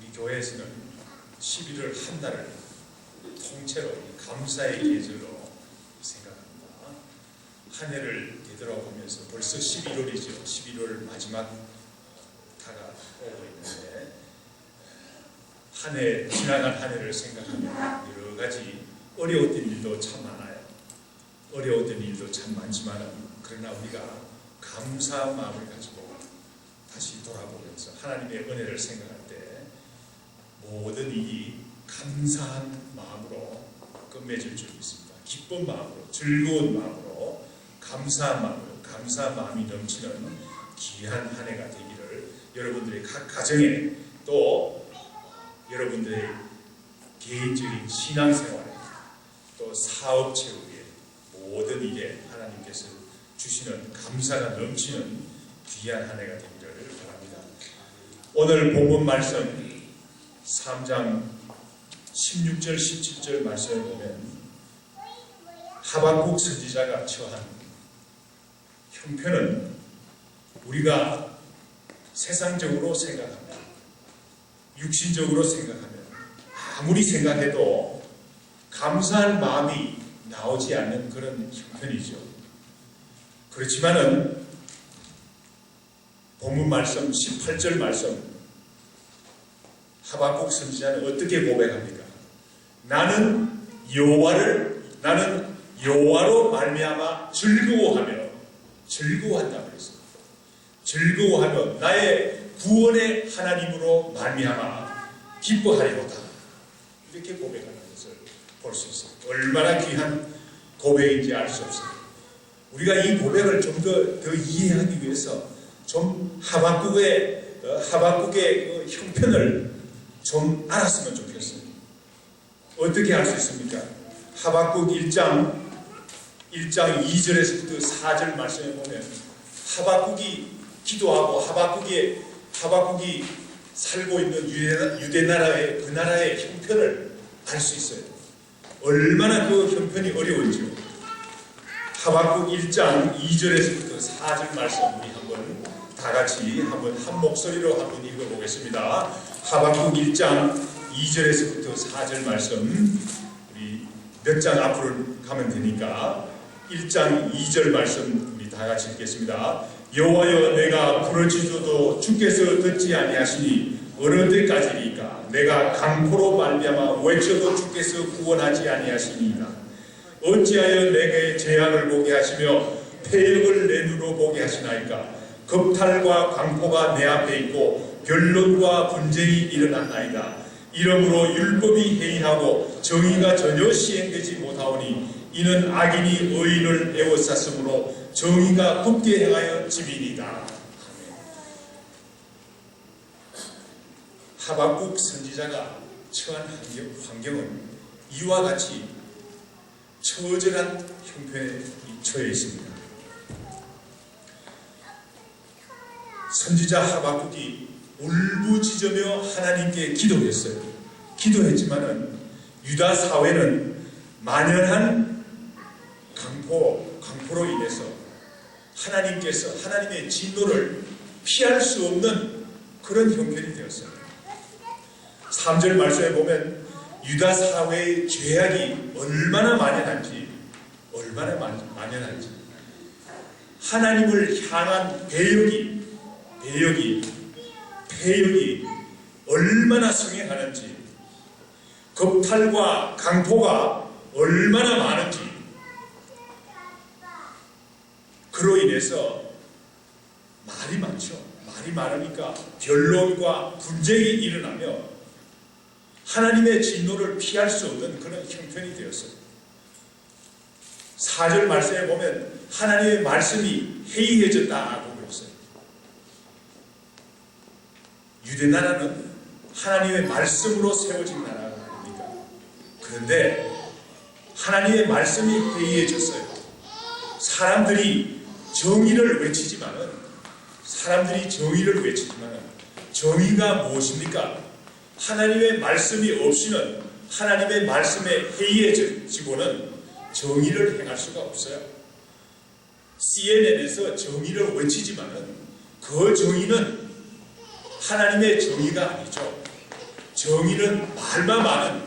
우리 교회에서는 11월 한 달을 통째로 감사의 계절로 생각합니다. 한 해를 되돌아보면서 벌써 11월이죠. 11월 마지막 다가오고 있는데 한 해, 지나간 한 해를 생각하면 여러 가지 어려웠던 일도 참 많아요. 어려웠던 일도 참 많지만 그러나 우리가 감사한 마음을 가지고 다시 돌아보면서 하나님의 은혜를 생각할 때 모든 일이 감사한 마음으로 끝맺을 줄 믿습니다. 기쁜 마음으로, 즐거운 마음으로, 감사한 마음으로, 감사한 마음이 넘치는 귀한 한 해가 되기를 여러분들의 각 가정에 또 여러분들의 개인적인 신앙생활에 또 사업 체육에 모든 일에 하나님께서 주시는 감사가 넘치는 귀한 한 해가 되기를 바랍니다. 오늘 본문 말씀 3장 16절 17절 말씀을 보면 하박국 선지자가 처한 형편은 우리가 세상적으로 생각하면 육신적으로 생각하면 아무리 생각해도 감사한 마음이 나오지 않는 그런 형편이죠. 그렇지만은 본문 말씀 18절 말씀 하박국 선지자는 어떻게 고백합니까? 나는 여호와로 말미암아 즐거워한다 그랬습니다. 즐거워하며 나의 구원의 하나님으로 말미암아 기뻐하리로다. 이렇게 고백하는 것을 볼 수 있어요. 얼마나 귀한 고백인지 알 수 없어요. 우리가 이 고백을 좀 더 이해하기 위해서 좀 하박국의 그 형편을 좀 알았으면 좋겠어요. 어떻게 알 수 있습니까? 하박국 1장 2절에서부터 4절 말씀에 보면 하박국이 기도하고 하박국이 살고 있는 유대 나라의 그 나라의 형편을 알 수 있어요. 얼마나 그 형편이 어려운지요. 하박국 1장 2절에서부터 4절 말씀 우리 한번 다 같이 한 목소리로 한번 읽어보겠습니다. 하박국 1장 2절에서부터 4절 말씀 우리 몇 장 앞으로 가면 되니까 1장 2절 말씀 우리 다 같이 읽겠습니다. 여호와여 내가 부르짖어도 주께서 듣지 아니하시니 어느 때까지리까? 내가 강포로 말미암아 외쳐도 주께서 구원하지 아니하시니이다. 어찌하여 내게 재앙을 보게 하시며 폐역을 내 눈으로 보게 하시나이까? 겁탈과 강포가 내 앞에 있고 변론과 분쟁이 일어났나이다. 이러므로 율법이 해이하고 정의가 전혀 시행되지 못하오니 이는 악인이 의인을 에워쌌으므로 정의가 굳게 행하여 집이니이다. 하박국 선지자가 처한 환경은 이와 같이 처절한 형편에 처해 있습니다. 선지자 하박국이 울부짖으며 하나님께 기도했어요. 기도했지만은 유다 사회는 만연한 강포로 인해서 하나님의 진노를 피할 수 없는 그런 형편이 되었어요. 3절 말씀에 보면 유다 사회의 죄악이 얼마나 만연한지 하나님을 향한 배역이 얼마나 성행하는지 겁탈과 강포가 얼마나 많은지 그로 인해서 말이 많죠. 말이 많으니까 변론과 분쟁이 일어나며 하나님의 진노를 피할 수 없는 그런 형편이 되었어요. 4절 말씀에 보면 하나님의 말씀이 해이해졌다고 그랬어요. 유대 나라는 하나님의 말씀으로 세워진 나라가 아닙니까? 그런데 하나님의 말씀이 해이해졌어요. 사람들이 정의를 외치지만은 정의가 무엇입니까? 하나님의 말씀이 없이는 하나님의 말씀에 해이해지고는 정의를 행할 수가 없어요. CNN에서 정의를 외치지만은 그 정의는 하나님의 정의가 아니죠. 정의는 말만 많은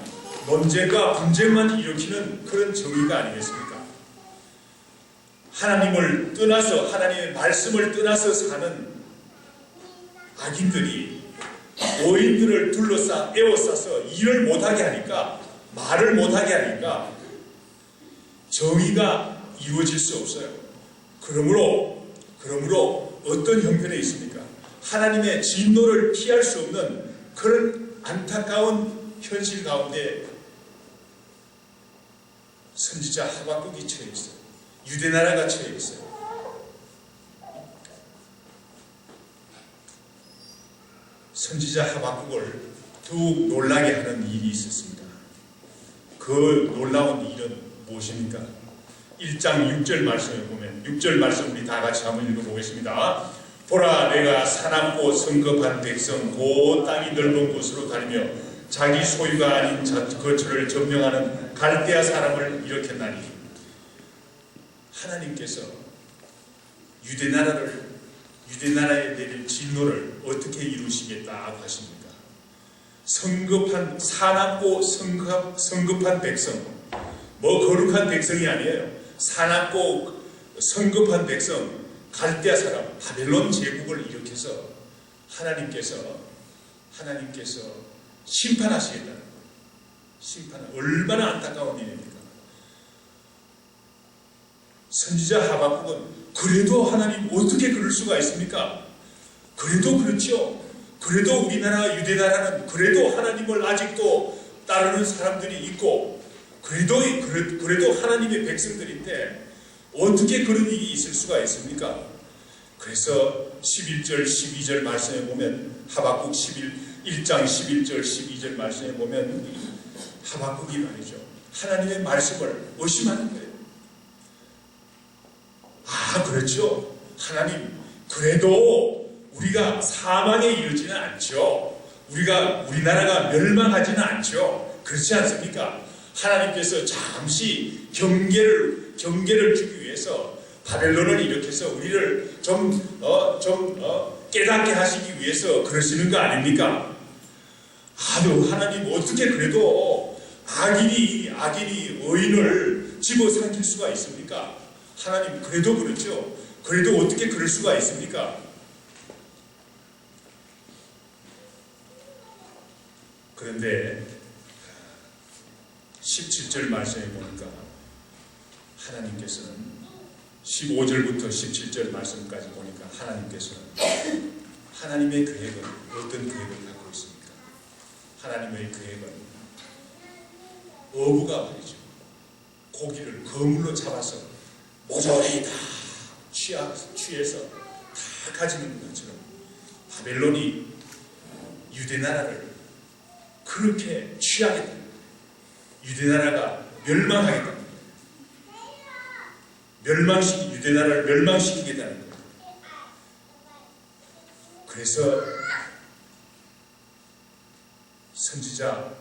논쟁과 분쟁만 일으키는 그런 정의가 아니겠습니까? 하나님을 떠나서, 하나님의 말씀을 떠나서 사는 악인들이 의인들을 둘러싸 에워싸서 일을 못하게 하니까, 말을 못하게 하니까 정의가 이루어질 수 없어요. 그러므로 어떤 형편에 있습니까? 하나님의 진노를 피할 수 없는 그런 안타까운 현실 가운데 선지자 하박국이 처해 있어요. 유대 나라가 처해 있어요. 선지자 하박국을 더욱 놀라게 하는 일이 있었습니다. 그 놀라운 일은 무엇입니까? 1장 6절 말씀에 보면, 6절 말씀 우리 다 같이 한번 읽어보겠습니다. 보라, 내가 사납고 성급한 백성 그 땅이 넓은 곳으로 다니며 자기 소유가 아닌 거처를 점령하는 갈대아 사람을 일으켰나니. 하나님께서 유대 나라에 내릴 진노를 어떻게 이루시겠다고 하십니까? 사납고 성급한 백성, 뭐 거룩한 백성이 아니에요. 사납고 성급한 백성, 갈대아 사람, 바벨론 제국을 일으켜서 하나님께서 심판하시겠다는 거예요. 얼마나 안타까운 일입니까? 선지자 하박국은 그래도 하나님 어떻게 그럴 수가 있습니까? 그래도 그렇죠. 그래도 우리나라 유대나라는 그래도 하나님을 아직도 따르는 사람들이 있고 그래도 하나님의 백성들인데 어떻게 그런 일이 있을 수가 있습니까? 그래서 11절 12절 말씀에 보면 하박국 1장 11절 12절 말씀에 보면 하박국이 말이죠, 하나님의 말씀을 의심하는 거예요. 그렇죠. 하나님, 그래도 우리가 사망에 이르지는 않죠. 우리나라가 멸망하지는 않죠. 그렇지 않습니까? 하나님께서 잠시 경계를 주기 위해서 바벨론을 일으켜서 우리를 좀 깨닫게 하시기 위해서 그러시는 거 아닙니까? 하나님 어떻게 그래도 악인이 의인을 집어삼킬 수가 있습니까? 하나님 그래도 그렇죠. 그래도 어떻게 그럴 수가 있습니까? 그런데 17절 말씀에 보니까 하나님께서는 15절부터 17절 말씀까지 보니까 하나님께서는 하나님의 계획은 어떤 계획을 갖고 있습니까? 하나님의 계획은 어부가 말이죠, 고기를 그물로 잡아서 모조리 다 취해서 다 가지는 것처럼 바벨론이 유대나라를 그렇게 취하겠다. 유대나라가 멸망하겠다. 유대나라를 멸망시키겠다는 거예요. 그래서 선지자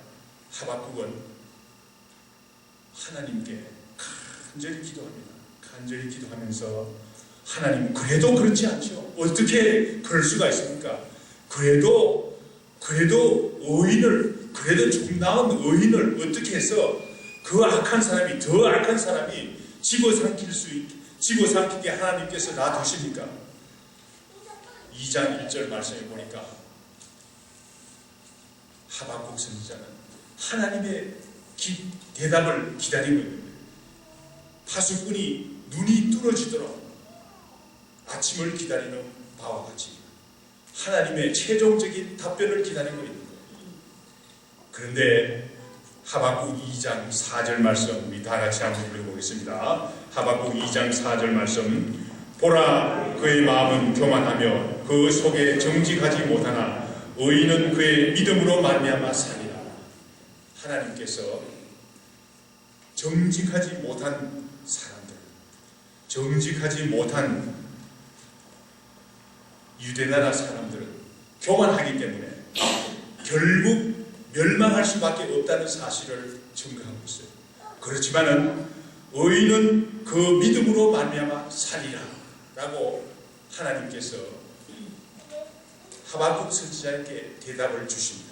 하박국은 하나님께 간절히 기도하면서 하나님 그래도 그렇지 않죠. 어떻게 그럴 수가 있습니까? 그래도 좀 나은 의인을 어떻게 해서 더 악한 사람이 집어삼키게 하나님께서 놔두십니까? 2장 1절 말씀에 보니까 하박국 선지자는 하나님의 대답을 기다리고 있는 거예요. 파수꾼이 눈이 뚫어지도록 아침을 기다리는 바와 같이 하나님의 최종적인 답변을 기다리고 있는 거예요. 그런데 하박국 2장 4절 말씀 우리 다 같이 한번 읽어보겠습니다. 하박국 2장 4절 말씀. 보라, 그의 마음은 교만하며 그 속에 정직하지 못하나 의인은 그의 믿음으로 말미암아 살리라. 하나님께서 정직하지 못한 사람들, 정직하지 못한 유대나라 사람들은 교만하기 때문에 결국 멸망할 수밖에 없다는 사실을 증거하고 있어요. 그렇지만은 의인은 그 믿음으로 말미암아 살리라 라고 하나님께서 하박국 선지자에게 대답을 주십니다.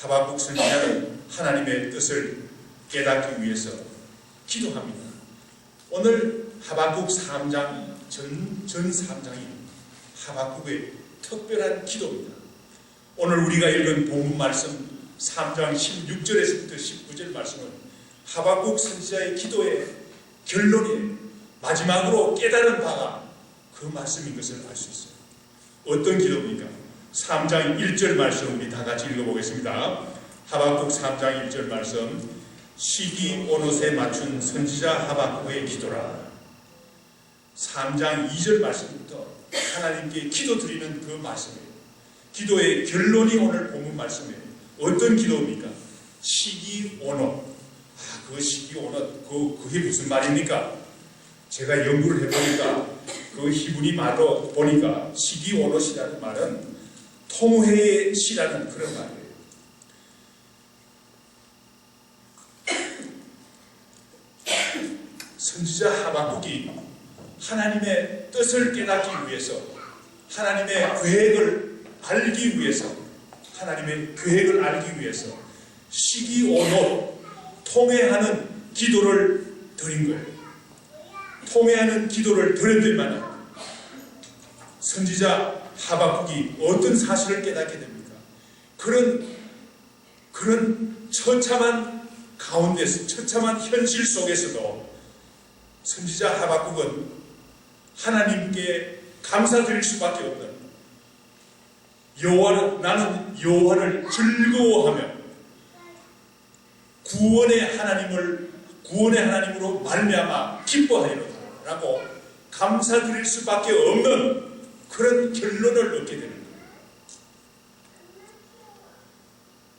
하박국 선지자는 하나님의 뜻을 깨닫기 위해서 기도합니다. 오늘 하박국 3장 전 3장이 하박국의 특별한 기도입니다. 오늘 우리가 읽은 본문 말씀 3장 16절에서부터 19절 말씀은 하박국 선지자의 기도의 결론이에요. 마지막으로 깨달은 바가 그 말씀인 것을 알 수 있어요. 어떤 기도입니까? 3장 1절 말씀 우리 다 같이 읽어보겠습니다. 하박국 3장 1절 말씀. 시기 오롯에 맞춘 선지자 하박국의 기도라. 3장 2절 말씀부터 하나님께 기도드리는 그 말씀이에요. 기도의 결론이 오늘 본문 말씀이에요. 어떤 기도입니까? 시기 오롯. 그 시기 오롯, 그게 무슨 말입니까? 제가 연구를 해보니까 그 히브리 말로 보니까 시기 오롯이라는 말은 통회의 시라는 그런 말이에요. 선지자 하박국이 하나님의 뜻을 깨닫기 위해서, 하나님의 계획을 알기 위해서, 하나님의 계획을 알기 위해서 시기 오롯 통회하는 기도를 드린 거예요. 통회하는 기도를 드렸더니만 선지자 하박국이 어떤 사실을 깨닫게 됩니까? 그런 처참한 가운데서, 처참한 현실 속에서도 선지자 하박국은 하나님께 감사드릴 수밖에 없는, 나는 여호와를 즐거워하며 구원의 하나님으로 말미암아 기뻐하리로다라고 감사드릴 수밖에 없는 그런 결론을 얻게 되는 거예요.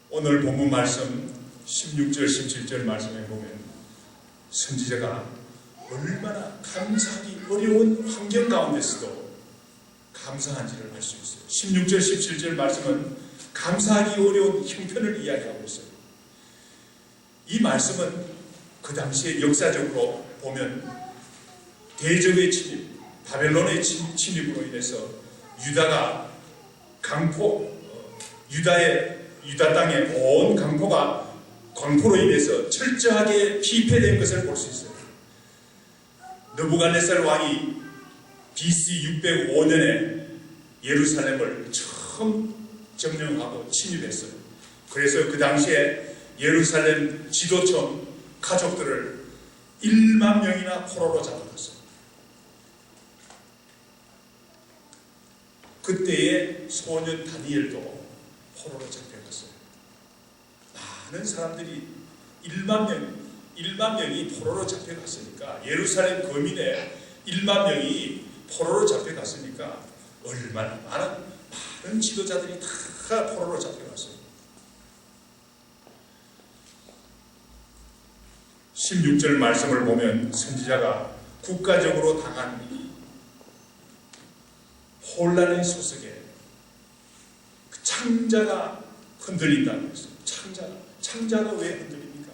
오늘 본문 말씀 16절 17절 말씀에 보면 선지자가 얼마나 감사하기 어려운 환경 가운데서도 감사한지를 알 수 있어요. 16절 17절 말씀은 감사하기 어려운 형편을 이야기하고 있어요. 이 말씀은 그 당시에 역사적으로 보면 대적의 침입, 바벨론의 침입으로 인해서 유다가 유다 땅의 온 강포가 광포로 인해서 철저하게 피폐된 것을 볼 수 있어요. 느부갓네살 왕이 BC 605년에 예루살렘을 처음 점령하고 침입했어요. 그래서 그 당시에 예루살렘 지도청 가족들을 1만 명이나 포로로 잡아갔어요. 그때의 소년 다니엘도 포로로 잡혀갔어요. 많은 사람들이 1만 명이 포로로 잡혀갔으니까, 예루살렘 거민의 1만 명이 포로로 잡혀갔으니까 얼마나 많은 지도자들이 다 포로로 잡혀갔어요. 16절 말씀을 보면 선지자가 국가적으로 당한 혼란의 소속에 그 창자가 흔들린다고 했어요. 창자가 왜 흔들립니까?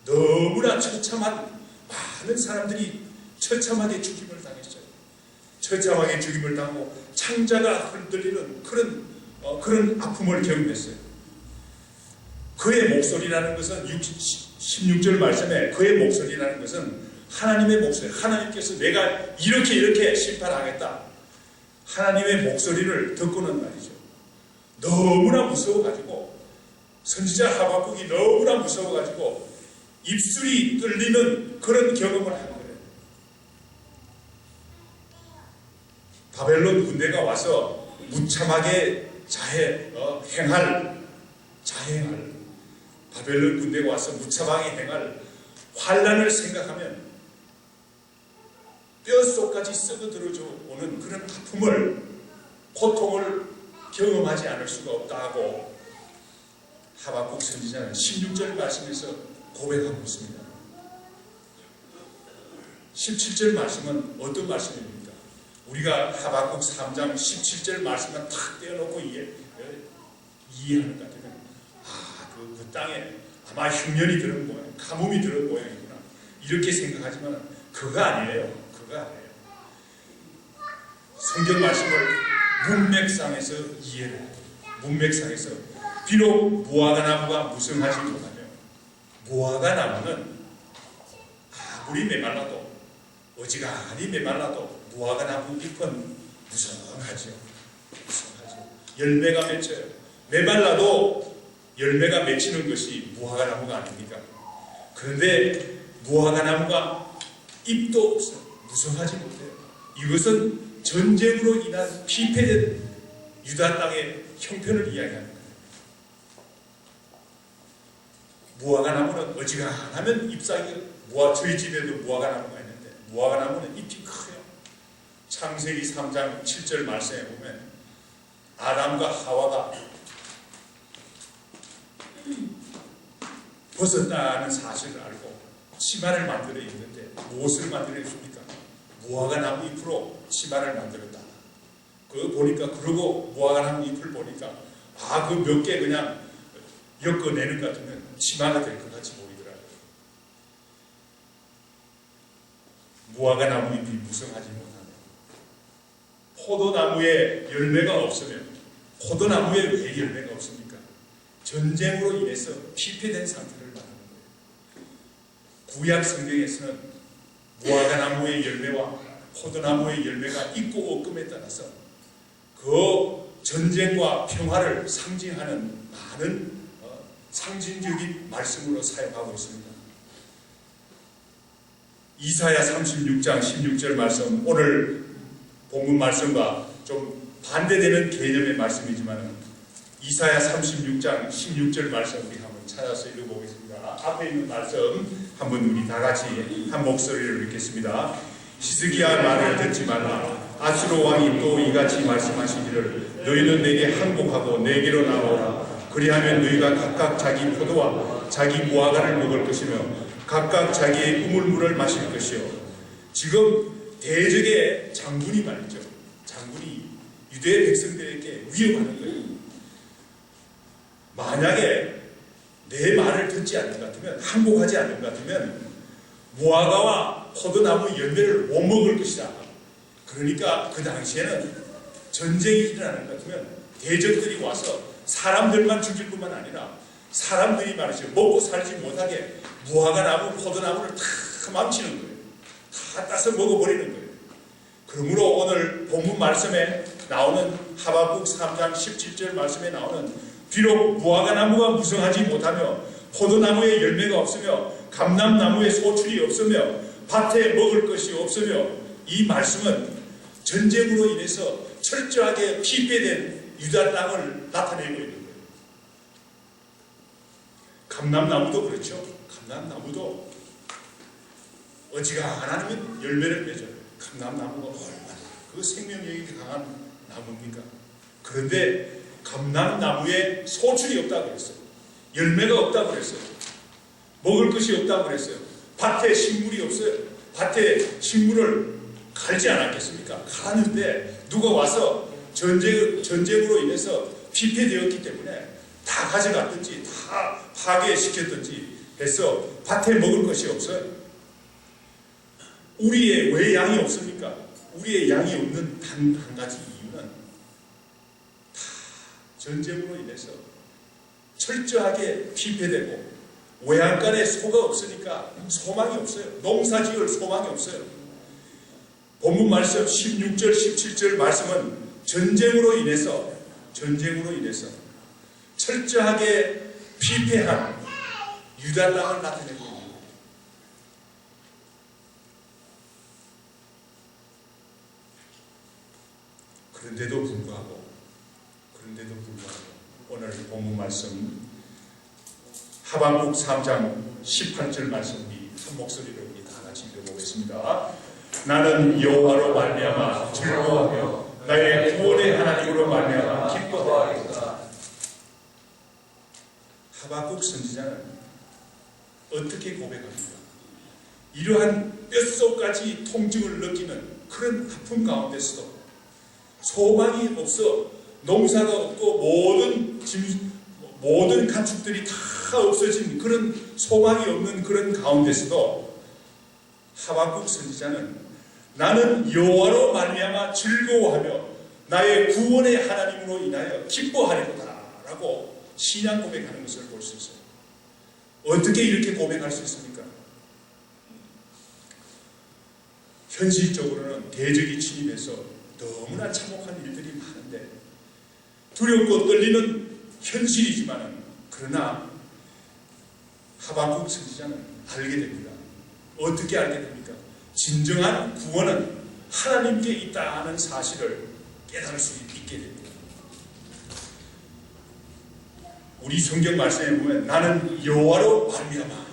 너무나 처참한, 많은 사람들이 처참하게 죽임을 당했어요. 처참하게 죽임을 당하고 창자가 흔들리는 그런 아픔을 경험했어요. 그의 목소리라는 것은 16절 말씀에 그의 목소리라는 것은 하나님의 목소리, 하나님께서 내가 이렇게 심판하겠다, 하나님의 목소리를 듣고는 말이죠. 너무나 무서워가지고, 선지자 하박국이 너무나 무서워가지고 입술이 뚫리는 그런 경험을 한 거예요. 바벨론 군대가 와서 무참하게 자행할 바벨론 군대가 와서 무참하게 행할 환란을 생각하면 뼛속까지 썩어들어져 오는 그런 아픔을, 고통을 경험하지 않을 수가 없다고 하박국 선지자는 16절 말씀에서 고백하고 있습니다. 17절 말씀은 어떤 말씀입니까? 우리가 하박국 3장 17절 말씀만 탁 떼어놓고 이해하는 것 같으면 그 땅에 아마 흉년이 들은 모양, 가뭄이 들은 모양이구나 이렇게 생각하지만 그거 아니에요. 성경 말씀을 문맥상에서 이해를 해요. 문맥상에서 비록 무화과 나무가 무성하지 못하며 무화과 나무는 아무리 메말라도 어지간히 메말라도 무화과 나무 잎은 무성하죠. 열매가 맺혀요. 메말라도 열매가 맺히는 것이 무화과 나무가 아닙니까? 그런데 무화과 나무가 잎도 없어요. 무성하지 못해요. 이것은 전쟁으로 인한 피폐된 유다 땅의 형편을 이야기하는 거예요. 무화과 나무는 어지간하면 잎사귀, 저희 집에도 무화과 나무가 있는데 무화과 나무는 잎이 커요. 창세기 3장 7절 말씀에 보면 아담과 하와가 벗었다는 사실을 알고 치마를 만들어 입는데 무엇을 만들어 입습니까? 무화과 나무 잎으로 치마를 만들었다. 그거 보니까, 그러고 무화과 나무 잎을 보니까 그 몇 개 그냥 엮어내는 것 같으면 치마가 될 것 같이 보이더라고요. 무화과 나무 잎이 무성하지 못하며 포도나무에 열매가 없으면 포도나무에 왜 열매가 없습니까? 전쟁으로 인해서 피폐된 상태를 말하는 거예요. 구약 성경에서는 무화과 나무의 열매와 포도나무의 열매가 있고 없음에 따라서 그 전쟁과 평화를 상징하는 많은 상징적인 말씀으로 사용하고 있습니다. 이사야 36장 16절 말씀, 오늘 본문 말씀과 좀 반대되는 개념의 말씀이지만 이사야 36장 16절 말씀 우리 한번 찾아서 읽어보겠습니다. 앞에 있는 말씀 한번 우리 다 같이 한 목소리를 읽겠습니다. 히스기야 말을 듣지 말라. 아수르 왕이 또 이같이 말씀하시기를 너희는 내게 항복하고 내게로 나오라. 그리하면 너희가 각각 자기 포도와 자기 무화과를 먹을 것이며 각각 자기의 우물물을 마실 것이요. 지금 대적의 장군이 말이죠. 장군이 유대 백성들에게 위협하는 거예요. 만약에 내 말을 듣지 않는 것 같으면, 항복하지 않는 것 같으면 무화과와 포도나무 열매를 못 먹을 것이다. 그러니까 그 당시에는 전쟁이 일어나는 것 같으면 대적들이 와서 사람들만 죽일 뿐만 아니라 사람들이 말이죠. 먹고 살지 못하게 무화과 나무, 포도나무를 다 망치는 거예요. 다 따서 먹어버리는 거예요. 그러므로 오늘 본문 말씀에 나오는 하박국 3장 17절 말씀에 나오는 비록 무화과 나무가 무성하지 못하며 포도나무에 열매가 없으며 감람나무에 소출이 없으며 밭에 먹을 것이 없으며, 이 말씀은 전쟁으로 인해서 철저하게 피폐된 유다 땅을 나타내고 있는 거예요. 감람나무도 그렇죠. 감람나무도 어지간하면 열매를 맺어요. 감람나무가 얼마나 그 생명력이 강한 나무입니까? 그런데 감람나무에 소출이 없다고 그랬어요. 열매가 없다고 그랬어요. 먹을 것이 없다고 그랬어요. 밭에 식물이 없어요. 밭에 식물을 갈지 않았겠습니까? 가는데 누가 와서 전쟁으로 인해서 피폐되었기 때문에 다 가져갔든지 다 파괴시켰든지 해서 밭에 먹을 것이 없어요. 우리의 왜 양이 없습니까? 우리의 양이 없는 단 한 가지 이유는 다 전쟁으로 인해서 철저하게 피폐되고 외양간에 소가 없으니까 소망이 없어요. 농사지을 소망이 없어요. 본문 말씀 16절 17절 말씀은 전쟁으로 인해서 철저하게 피폐한 유다 땅을 나타내고 있는 거예요. 그런데도 불구하고 오늘 본문 말씀 하박국 3장 18절 말씀 우리 한 목소리로 우리 다 같이 읽어보겠습니다. 나는 여호와로 말미암아 즐거워하며 나의 구원의 하나님으로 말미암아 기뻐하리로다. 하박국 선지자는 어떻게 고백합니까? 이러한 뼛속까지 통증을 느끼는 그런 아픔 가운데서도 소망이 없어 농사가 없고 모든 가축들이 다 없어진 그런 소망이 없는 그런 가운데서도 하박국 선지자는 나는 여호와로 말미암아 즐거워하며 나의 구원의 하나님으로 인하여 기뻐하리로다 라고 신앙 고백하는 것을 볼 수 있어요. 어떻게 이렇게 고백할 수 있습니까? 현실적으로는 대적이 침입해서 너무나 참혹한 일들이 많은데 두렵고 떨리는 현실이지만 그러나 하박국 선지자는 알게 됩니다. 어떻게 알게 됩니까? 진정한 구원은 하나님께 있다는 사실을 깨달을 수 있게 됩니다. 우리 성경 말씀에 보면 나는 여호와로 말미암아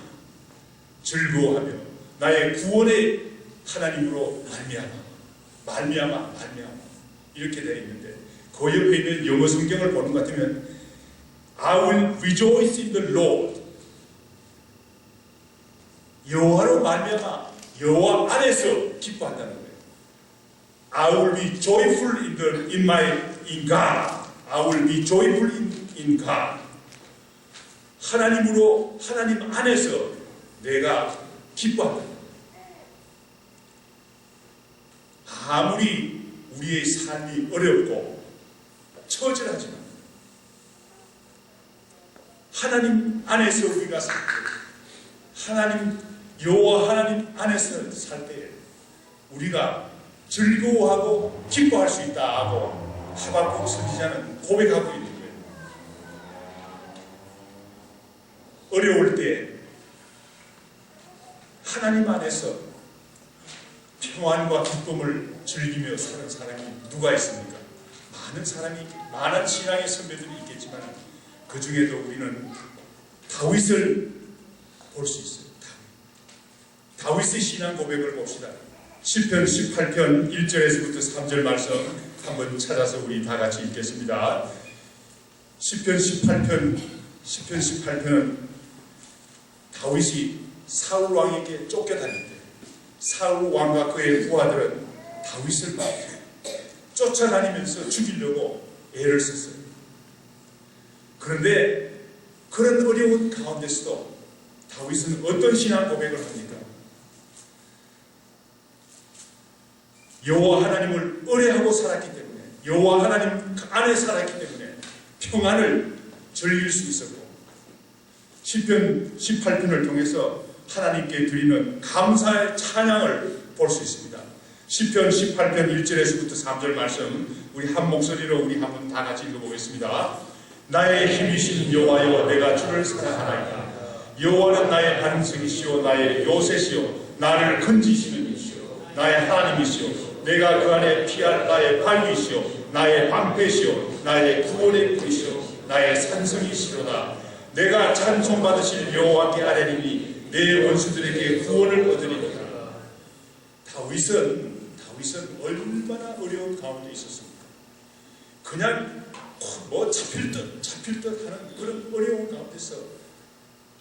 즐거워하며 나의 구원의 하나님으로 말미암아 이렇게 되어 있는데 그 옆에 있는 영어 성경을 보는 것 같으면 I will rejoice in the Lord. 여호와로 말미암아 여호와 안에서 기뻐한다는 거예요. I will be joyful in God. I will be joyful in God. 하나님 안에서 내가 기뻐한다. 아무리 우리의 삶이 어렵고 처절하지만 하나님 안에서 우리가 살 때, 여호와 하나님 안에서 살 때에 우리가 즐거워하고 기뻐할 수 있다고 하박국 선지자는 고백하고 있는 거예요. 어려울 때 하나님 안에서 평안과 기쁨을 즐기며 사는 사람이 누가 있습니까? 많은 신앙의 선배들이 있겠지만 그 중에도 우리는 다윗을 볼 수 있어요. 다윗의 신앙 고백을 봅시다. 시편 18편 1절에서부터 3절 말씀 한번 찾아서 우리 다 같이 읽겠습니다. 시편 18편은 다윗이 사울 왕에게 쫓겨다닐 때 사울 왕과 그의 부하들은 다윗을 막 쫓아다니면서 죽이려고 애를 썼어요. 그런데 그런 어려운 가운데서도 다윗은 어떤 신앙 고백을 합니까? 여호와 하나님을 의뢰하고 살았기 때문에 여호와 하나님 안에 살았기 때문에 평안을 즐길 수 있었고 시편 18편을 통해서 하나님께 드리는 감사의 찬양을 볼 수 있습니다. 시편 18편 1절에서부터 3절 말씀 우리 한 목소리로 우리 한번 다 같이 읽어보겠습니다. 나의 힘이신 여호와여 내가 주를 사랑하나이다. 여호와는 나의 반석이시오 나의 요새시오 나를 건지시는 이시오 나의 하나님이시오 내가 그 안에 피할 나의 발위시오 나의 방패시오 나의 구원의 뿌리시오 나의 산성이시로다. 내가 찬송받으실 여호와께 아뢰리니 내 원수들에게 구원을 얻으리로다. 다윗은 얼마나 어려운 가운데 있었습니까? 그냥 뭐 잡힐 듯 하는 그런 어려운 가운데서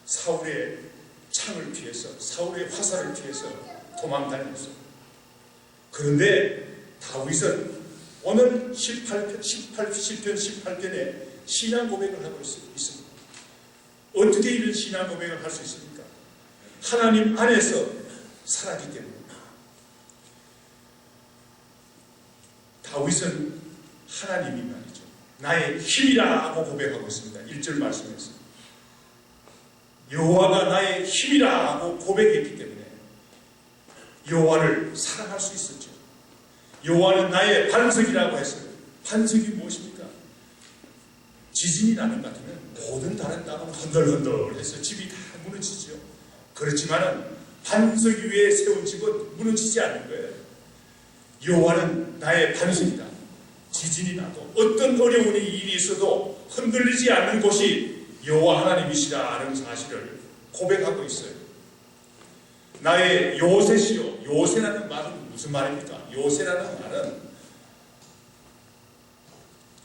사울의 창을 피해서 사울의 화살을 피해서 도망다녔어요. 그런데 다윗은 오늘 18편 18편에 신앙 고백을 하고 있습니다. 어떻게 이런 신앙 고백을 할 수 있습니까? 하나님 안에서 살았기 때문에. 다윗은 하나님이 말이죠. 나의 힘이라고 고백하고 있습니다. 1절 말씀에서. 여호와가 나의 힘이라고 고백했기 때문에 여호와를 사랑할 수 있었죠. 여호와는 나의 반석이라고 했어요. 반석이 무엇입니까? 지진이 나는 것 같으면 모든 다른 땅은 흔들흔들해서 집이 다 무너지죠. 그렇지만 반석 위에 세운 집은 무너지지 않는 거예요. 여호와는 나의 반석이다. 지진이 나도 어떤 어려운 일이 있어도 흔들리지 않는 곳이 여호와 하나님이시라는 사실을 고백하고 있어요. 나의 요새시요. 요새라는 말은 무슨 말입니까? 요새라는 말은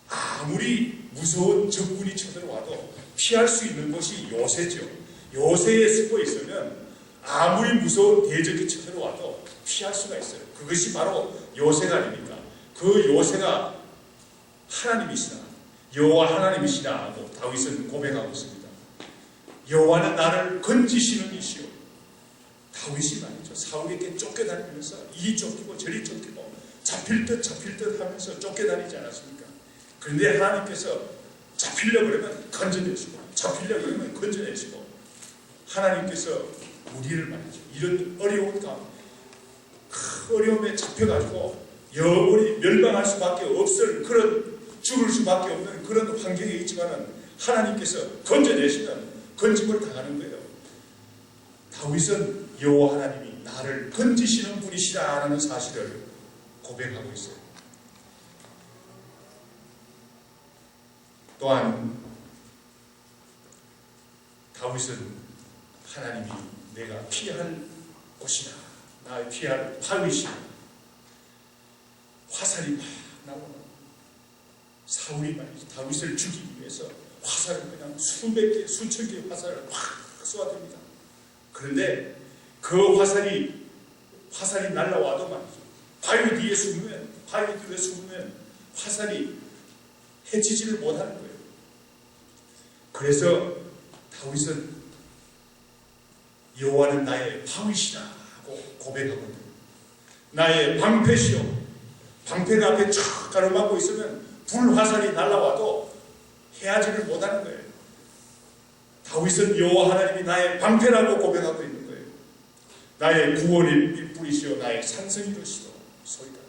아무리 무서운 적군이 쳐들어와도 피할 수 있는 곳이 요새죠. 요새에 쓰고 있으면 아무리 무서운 대적이 쳐들어와도 피할 수가 있어요. 그것이 바로 요새가 아닙니까? 그 요새가 하나님이시다. 여호와 하나님이시다 하고 다윗은 고백하고 있습니다. 여호와는 나를 건지시는 이시오. 다윗이 말이죠. 사울에게 쫓겨다니면서 이리 쫓기고 저리 쫓기고 잡힐 듯 하면서 쫓겨다니지 않았습니까? 그런데 하나님께서 잡히려 그러면 건져내시고, 잡히려 그러면 건져내시고, 하나님께서 우리를 말이죠. 이런 어려운 가운데, 큰 어려움에 잡혀가지고 영원히 멸망할 수밖에 없을 그런, 죽을 수밖에 없는 그런 환경에 있지만은 하나님께서 건져내시면 건짐을 당하는 거예요. 다윗은 여호와 하나님이 나를 건지시는 분이시라는 사실을 고백하고 있어요. 또한 다윗은 하나님이 내가 피할 곳이다, 나의 피할 바위시다, 화살이 막 나오는, 사울이 말이죠, 다윗을 죽이기 위해서 화살을 그냥 수백 개, 수천 개의 화살을 확 쏘아댑니다. 그런데 그 화살이 날라와도 말이죠, 바위 뒤에 숨으면 화살이 해치지를 못하는 거예요. 그래서 다윗은 여호와는 나의 바위시라고 고백하거든요. 나의 방패시오. 방패가 앞에 쫙 가로막고 있으면 불화살이 날라와도 해하지를 못하는 거예요. 다윗은 여호와 하나님이 나의 방패라고 고백하고 있는 거예요. 나의 구원의 뿌리시오, 나의 산성이로시오 소이다.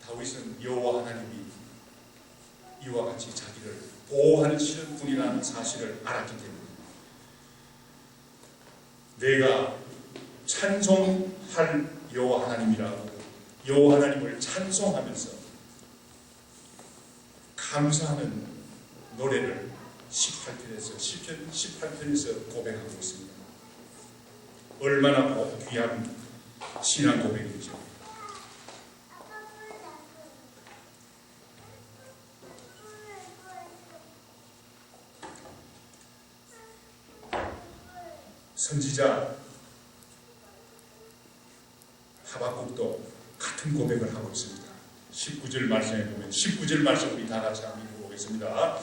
다윗은 여호와 하나님이 이와 같이 자기를 보호하시는 분이라는 사실을 알았기 때문에 내가 찬송할 여호와 하나님이라고 여호와 하나님을 찬송하면서 감사하는 노래를 18편에서 시편 18편에서 고백하고 있습니다. 얼마나 귀한 신앙 고백이죠. 선지자 하박국도 같은 고백을 하고 있습니다. 19절 말씀에 보면 19절 말씀 우리 다 같이 한번 읽어보겠습니다.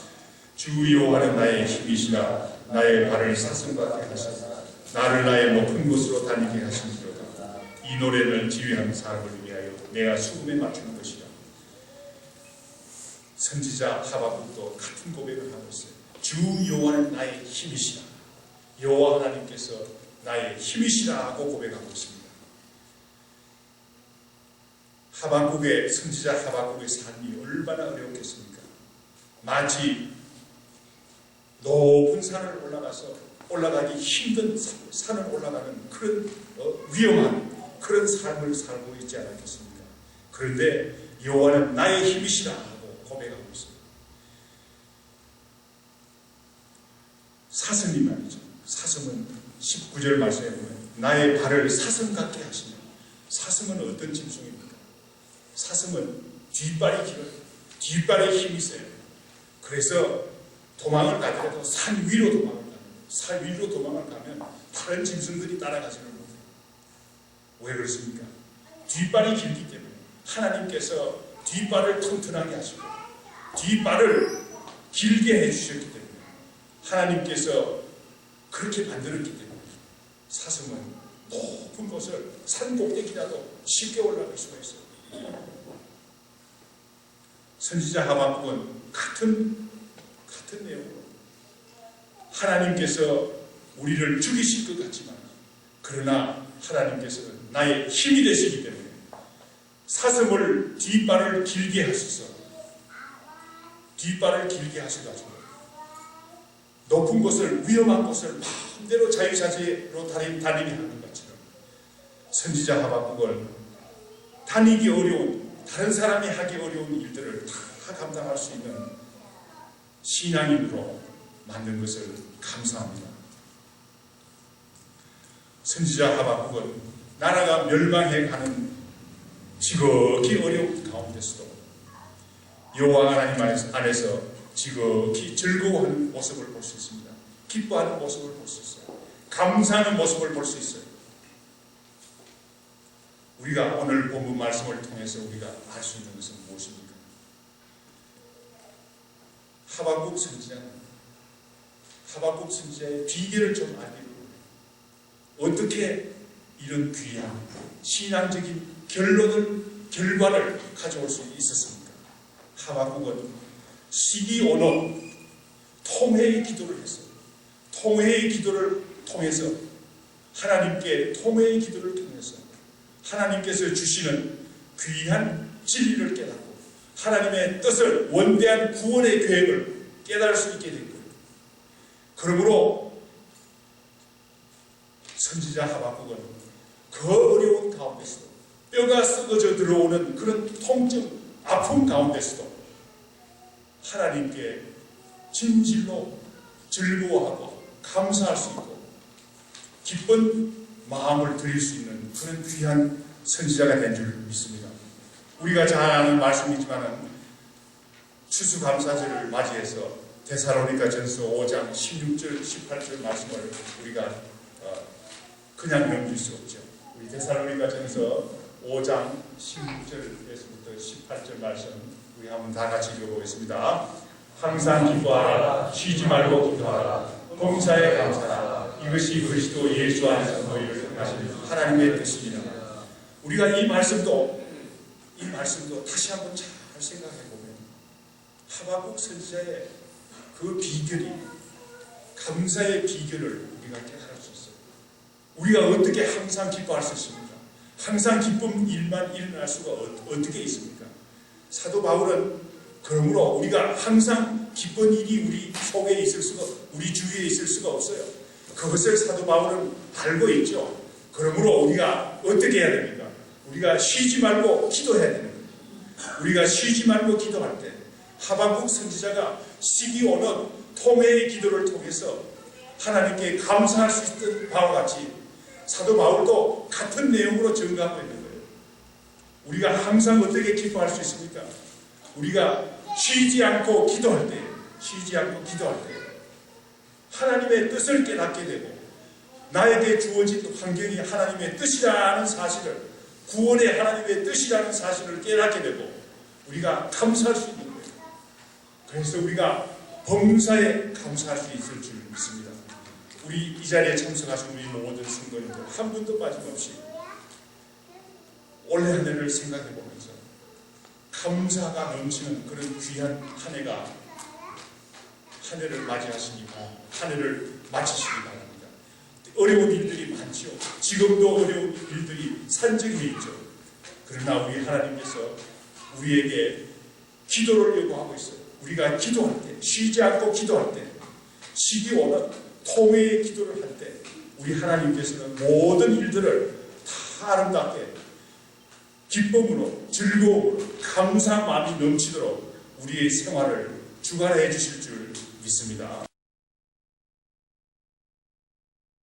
주 여호와는 나의 힘이시라 나의 발을 사슴같게 하시사 나를 나의 높은 곳으로 다니게 하시니로다. 이 노래를 지휘하는 사람을 위하여 내가 수금에 맞추는 것이라. 선지자 하박국도 같은 고백을 하고 있어요. 주 여호와는 나의 힘이시라. 여호와 하나님께서 나의 힘이시라고 고백하고 있습니다. 하박국의 선지자 하박국의 삶이 얼마나 어려웠겠습니까? 마치 높은 산을 올라가기 힘든 산을 올라가는 그런 위험한 그런 삶을 살고 있지 않았겠습니까? 그런데 여호와는 나의 힘이시라고 고백하고 있습니다. 사슴이 말이죠. 사슴은 19절 말씀에 보면 나의 발을 사슴 같게 하시며, 사슴은 어떤 짐승입니까? 사슴은 뒷발이 길어요. 뒷발에 힘이 세요. 그래서 도망을 가더라도 산 위로 도망을 가면, 산 위로 도망을 가면 다른 짐승들이 따라가지는 못해요. 왜 그렇습니까? 뒷발이 길기 때문에 하나님께서 뒷발을 튼튼하게 하시고 뒷발을 길게 해주셨기 때문에 하나님께서 그렇게 만들었기 때문에 사슴은 높은 곳을 산 꼭대기라도 쉽게 올라갈 수가 있어요. 선지자 하박국은 같은 내용으로 하나님께서 우리를 죽이실 것 같지만 그러나 하나님께서는 나의 힘이 되시기 때문에 사슴을 뒷발을 길게 하셔서 가지고 높은 곳을, 위험한 곳을 마음대로 자유자재로 다니게 하는 것처럼 선지자 하박국은 다니기 어려운, 다른 사람이 하기 어려운 일들을 다 감당할 수 있는 신앙인으로 만든 것을 감사합니다. 선지자 하박국은 나라가 멸망해 가는 지극히 어려운 가운데서도 여호와 하나님 안에서 지극히 즐거워하는 모습을 볼 수 있습니다. 기뻐하는 모습을 볼 수 있어요. 감사하는 모습을 볼 수 있어요. 우리가 오늘 본문 말씀을 통해서 우리가 알 수 있는 것은 무엇입니까? 하박국 선지자의 비결을 좀 알기로 어떻게 이런 귀한 신앙적인 결과를 가져올 수 있었습니까? 하박국은 시기 언어 통회의 기도를 했어요. 통회의 기도를 통해서 하나님께 통회의 기도를 통해서 하나님께서 주시는 귀한 진리를 깨닫고 하나님의 뜻을 원대한 구원의 계획을 깨달을 수 있게 된 거예요. 그러므로 선지자 하박국은 그 어려운 가운데서도 뼈가 썩어져 들어오는 그런 통증, 아픔 가운데서도 하나님께 진실로 즐거워하고 감사할 수 있고 기쁜 마음을 드릴 수 있는 그런 귀한 선지자가 된 줄 믿습니다. 우리가 잘 아는 말씀이지만 추수감사절을 맞이해서 데살로니가전서 5장 16절 18절 말씀을 우리가 그냥 넘길 수 없죠. 우리 데살로니가전서 5장 16절에서부터 18절 말씀 우리 한번 다 같이 읽어보겠습니다. 항상 기뻐하라, 쉬지 말고 기도하라, 범사에 감사하라. 이것이 그리스도 예수 안에서 너희를 하시는 하나님의 뜻이니라. 우리가 이 말씀도 다시 한번 잘 생각해 보면 하박국 선지자의 그 비결이, 감사의 비결을 우리가 깨달을 수 있어요. 우리가 어떻게 항상 기뻐할 수 있습니까? 항상 기쁜 일만 일어날 수가 어떻게 있습니까? 사도 바울은 그러므로 우리가 항상 기쁜 일이 우리 속에 있을 수가, 우리 주위에 있을 수가 없어요. 그것을 사도 바울은 알고 있죠. 그러므로 우리가 어떻게 해야 됩니까? 우리가 쉬지 말고 기도해야 됩니다. 우리가 쉬지 말고 기도할 때 하박국 선지자가 시기 오는 통회의 기도를 통해서 하나님께 감사할 수 있던 바와 같이 사도 바울도 같은 내용으로 증거하고 있는 거예요. 우리가 항상 어떻게 기뻐할 수 있습니까? 우리가 쉬지 않고 기도할 때 하나님의 뜻을 깨닫게 되고 나에게 주어진 환경이 하나님의 뜻이라는 사실을, 구원의 하나님의 뜻이라는 사실을 깨닫게 되고 우리가 감사할 수 있는 거예요. 그래서 우리가 범사에 감사할 수 있을 줄 믿습니다. 우리 이 자리에 참석하신 우리 모든 성도님들 한 분도 빠짐없이 올해 한 해를 생각해 보면서 감사가 넘치는 그런 귀한 한 해가 한 해를 맞이하시니까 한 해를 마치시기 바랍니다. 어려운 일들이 많죠. 지금도 어려운 일들이 산적해 있죠. 그러나 우리 하나님께서 우리에게 기도를 요구하고 있어요. 우리가 기도할 때, 쉬지 않고 기도할 때, 시기 오는 통회의 기도를 할 때 우리 하나님께서는 모든 일들을 다 아름답게 기쁨으로, 즐거움으로, 감사 마음이 넘치도록 우리의 생활을 주관해 주실 줄 믿습니다.